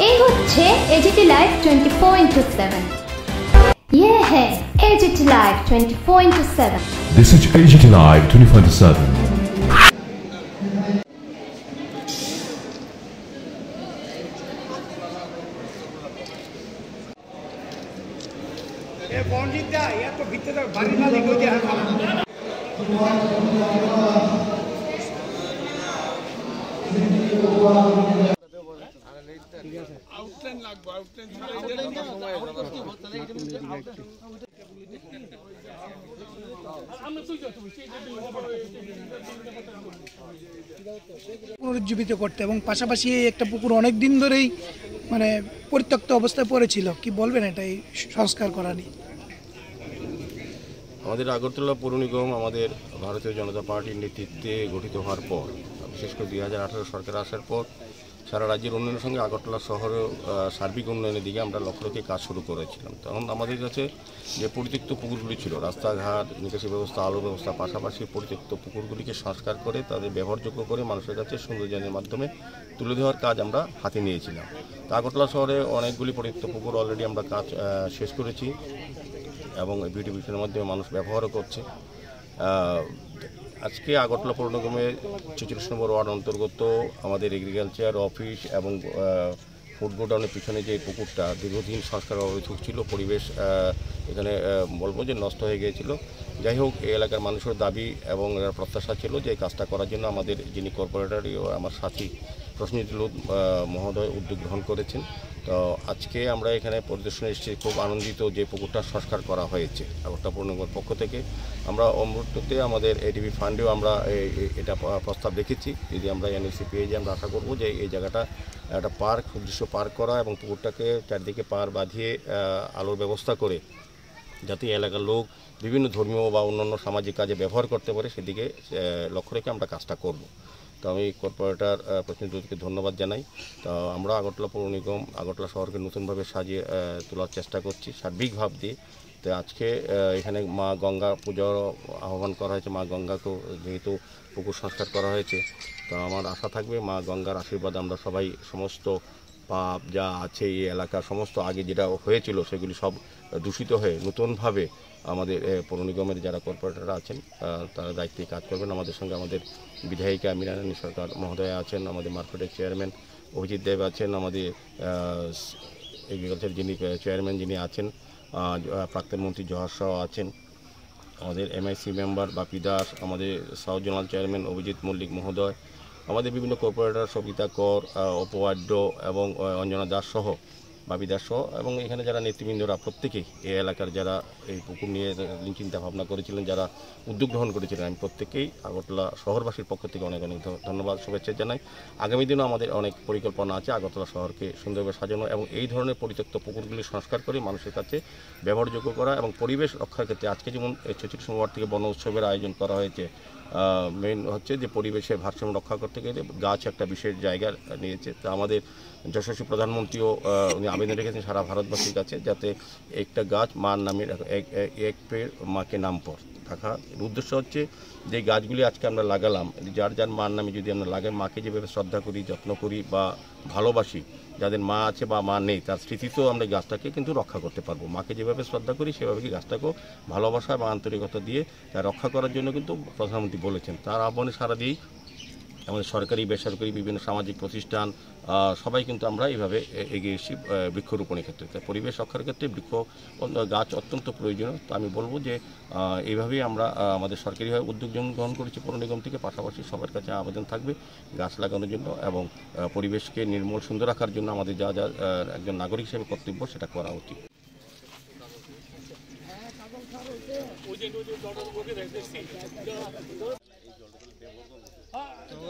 এই হচ্ছে AGT live 24/7। ये है AGT live 24/7। This is AGT Live 24/7। ये पौंजी दा या तो भीतर बारी मालिक हो जाए आउटलाइन লাগবে আউটলাইন পুনরুজ্জীবিত করতে এবং পাশাপাশি একটা পুকুর অনেক দিন ধরেই মানে পরিত্যক্ত অবস্থায় পড়েছিল, কি বলবেন এটাই সংস্কার করা নিয়ে? আমাদের আগরতলা পৌর নিগম আমাদের ভারতীয় জনতা পার্টির নেতৃত্বে গঠিত হওয়ার পর, বিশেষ করে 2018 সরকার আসার পর সারা রাজ্যের উন্নয়নের সঙ্গে আগরতলা শহরেও সার্বিক উন্নয়নের দিকে আমরা লক্ষ্য রেখে কাজ শুরু করেছিলাম। তখন আমাদের কাছে যে পরিত্যক্ত পুকুরগুলি ছিল, রাস্তাঘাট, নিকাশি ব্যবস্থা, আলো ব্যবস্থা, পাশাপাশি পরিত্যক্ত পুকুরগুলিকে সংস্কার করে তাদের ব্যবহারযোগ্য করে মানুষের কাছে সৌন্দর্যের মাধ্যমে তুলে দেওয়ার কাজ আমরা হাতে নিয়েছিলাম। তো আগরতলা শহরে অনেকগুলি পরিত্যক্ত পুকুর অলরেডি আমরা কাজ শেষ করেছি এবং বিউটিফিকেশনের মাধ্যমে মানুষ ব্যবহারও করছে। আজকে আগরতলা পৌর নিগমের 46 নম্বর ওয়ার্ড অন্তর্গত আমাদের এগ্রিকালচার অফিস এবং ফুড গোডাউনের পিছনে যে পুকুরটা দীর্ঘদিন সংস্কার অভাবে ছিল, পরিবেশ এখানে বলবো যে নষ্ট হয়ে গিয়েছিল। যাই হোক, এই এলাকার মানুষের দাবি এবং প্রত্যাশা ছিল যে এই কাজটা করার জন্য আমাদের যিনি কর্পোরেটরই ও আমার সাথী প্রসেনজিৎ লোধ মহোদয় উদ্যোগ গ্রহণ করেছেন। তো আজকে আমরা এখানে পরিদর্শনে এসেছি, খুব আনন্দিত যে পুকুরটা সংস্কার করা হয়েছে আগরতলা পৌর নিগমের পক্ষ থেকে। আমরা অমৃততে আমাদের এডিবি ফান্ডেও আমরা এটা প্রস্তাব রেখেছি, যদি আমরা এনএসি পেয়ে যাই আমরা আশা করবো যে এই জায়গাটা একটা পার্ক, উদ্দেশ্য পার্ক করা এবং পুকুরটাকে চারদিকে পাড় বাঁধিয়ে আলোর ব্যবস্থা করে যাতে এলাকার লোক বিভিন্ন ধর্মীয় বা অন্যান্য সামাজিক কাজে ব্যবহার করতে পারে, সেদিকে লক্ষ্য রেখে আমরা কাজটা করব। তো আমি কর্পোরেটর প্রতিনিধিকে ধন্যবাদ জানাই। তো আমরা আগরতলা পৌর নিগম আগরতলা শহরকে নতুনভাবে সাজিয়ে তোলার চেষ্টা করছি সার্বিক ভাব দিয়ে। তো আজকে এখানে মা গঙ্গা পুজোর আহ্বান করা হয়েছে। মা গঙ্গাকেও যেহেতু পুকুর সংস্কার করা হয়েছে, তো আমার আশা থাকবে মা গঙ্গার আশীর্বাদ আমরা সবাই, সমস্ত পাপ যা আছে এই এলাকার সমস্ত আগে যেটা হয়েছিল সেগুলি সব দূষিত হয়ে নতুনভাবে আমাদের পৌর নিগমের যারা কর্পোরেটররা আছেন তারা দায়িত্বে কাজ করবেন। আমাদের সঙ্গে আমাদের বিধায়িকা মীনারানী সরকার মহোদয়া আছেন, আমাদের মার্কেটের চেয়ারম্যান অভিজিৎ দেব আছেন, আমাদের এগ্রিকালচার যিনি চেয়ারম্যান যিনি আছেন, প্রাক্তন মন্ত্রী জহার শাহ আছেন, আমাদের এমআইসি মেম্বার বাপি দাস, আমাদের south zonal chairman Abhijit Mallick মহোদয়, আমাদের বিভিন্ন কর্পোরেটর সবিতা কর, অপবাদ্য এবং অঞ্জনা দাস সহ, বাপি দাস সহ এবং এখানে যারা নেতৃবৃন্দরা প্রত্যেকেই এই এলাকার যারা এই পুকুর নিয়ে চিন্তা ভাবনা করেছিলেন, যারা উদ্যোগ গ্রহণ করেছিলেন, আমি প্রত্যেকেই আগরতলা শহরবাসীর পক্ষ থেকে অনেক অনেক ধন্যবাদ, শুভেচ্ছা জানাই। আগামী দিনেও আমাদের অনেক পরিকল্পনা আছে আগরতলা শহরকে সুন্দরভাবে সাজানো এবং এই ধরনের পরিত্যক্ত পুকুরগুলি সংস্কার করে মানুষের কাছে ব্যবহারযোগ্য করা এবং পরিবেশ রক্ষার ক্ষেত্রে আজকে যেমন 46 নম্বর থেকে বন উৎসবের আয়োজন করা হয়েছে। মেন হচ্ছে যে পরিবেশের ভারসাম্য রক্ষা করতে গেলে গাছ একটা বিশেষ জায়গা নিয়েছে। তা আমাদের যশস্বী প্রধানমন্ত্রীও উনি আবেদন রেখেছেন সারা ভারতবাসীর কাছে, যাতে একটা গাছ মার নামে এক পেড় মাকে নাম পর থাকা। উদ্দেশ্য হচ্ছে যে গাছগুলি আজকে আমরা লাগালাম, যার যার মার নামে যদি আমরা লাগাই, মাকে যেভাবে শ্রদ্ধা করি, যত্ন করি বা ভালোবাসি, যাদের মা আছে বা মা নেই তার স্মৃতিতেও আমরা গাছটাকে কিন্তু রক্ষা করতে পারবো। মাকে যেভাবে শ্রদ্ধা করি সেভাবে কি গাছটাকেও ভালোবাসা বা আন্তরিকতা দিয়ে তা রক্ষা করার জন্য কিন্তু প্রধানমন্ত্রী বলেছেন। তার আহ্বানে সারা দিয়েই আমাদের সরকারি বেসরকারি বিভিন্ন সামাজিক প্রতিষ্ঠান সবাই কিন্তু আমরা এইভাবে এগিয়ে এসেছি বৃক্ষরোপণের ক্ষেত্রে। পরিবেশ রক্ষার ক্ষেত্রে গাছ অত্যন্ত প্রয়োজনীয়। তো আমি বলবো যে এইভাবেই আমরা আমাদের সরকারিভাবে উদ্যোগ গ্রহণ করেছি পৌর নিগম থেকে। পাশাপাশি সবার কাছে আবেদন থাকবে গাছ লাগানোর জন্য এবং পরিবেশকে নির্মল সুন্দর রাখার জন্য আমাদের যা যা একজন নাগরিক হিসেবে কর্তব্য সেটা করা উচিত।